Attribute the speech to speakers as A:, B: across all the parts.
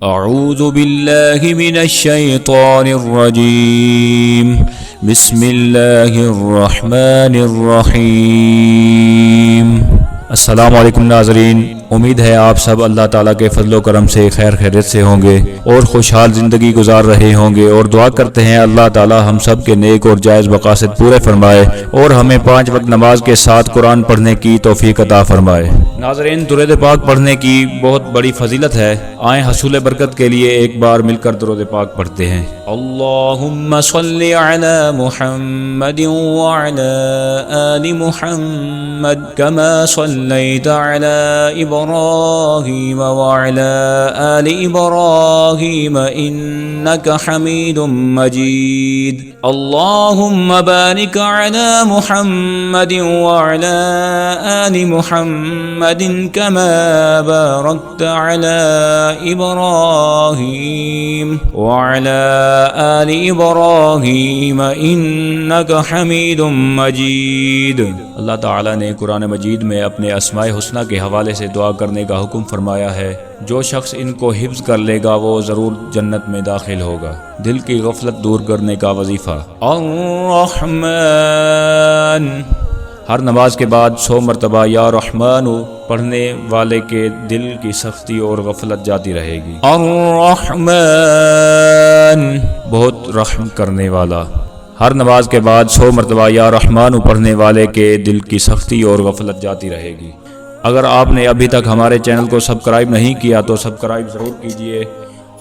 A: اعوذ باللہ من الشیطان الرجیم بسم اللہ الرحمن الرحیم۔ السلام علیکم ناظرین، امید ہے آپ سب اللہ تعالیٰ کے فضل و کرم سے خیر خیریت سے ہوں گے اور خوشحال زندگی گزار رہے ہوں گے، اور دعا کرتے ہیں اللہ تعالیٰ ہم سب کے نیک اور جائز مقاصد پورے فرمائے اور ہمیں 5 وقت نماز کے ساتھ قرآن پڑھنے کی توفیق عطا فرمائے۔ ناظرین، درود پاک پڑھنے کی بہت بڑی فضیلت ہے، آئیں حصول برکت کے لیے ایک بار مل کر درود پاک پڑھتے ہیں۔ اللہم صلی علی محمد وعلی آل محمد کما صلیت علی ابراہیم وعلی آل ابراہیم انک حمید مجید۔ اللہم بارک علی محمد وعلی آل محمد کما بارکت علی ابراہیم وعلی آل ابراہیم انک حمید مجید۔ اللہ تعالیٰ نے قرآن مجید میں اپنے اسماء حسنہ کے حوالے سے دعا کرنے کا حکم فرمایا ہے، جو شخص ان کو حفظ کر لے گا وہ ضرور جنت میں داخل ہوگا۔ دل کی غفلت دور کرنے کا وظیفہ۔ الرحمن، ہر نماز کے بعد 100 مرتبہ یا رحمان پڑھنے والے کے دل کی سختی اور غفلت جاتی رہے گی۔ الرحمن، بہت رحم کرنے والا۔ ہر نماز کے بعد 100 مرتبہ یا رحمان پڑھنے والے کے دل کی سختی اور غفلت جاتی رہے گی۔ اگر آپ نے ابھی تک ہمارے چینل کو سبسکرائب نہیں کیا تو سبسکرائب ضرور کیجئے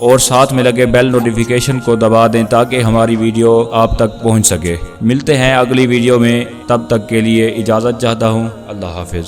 A: اور ساتھ میں لگے بیل نوٹیفیکیشن کو دبا دیں تاکہ ہماری ویڈیو آپ تک پہنچ سکے۔ ملتے ہیں اگلی ویڈیو میں، تب تک کے لیے اجازت چاہتا ہوں۔ اللہ حافظ۔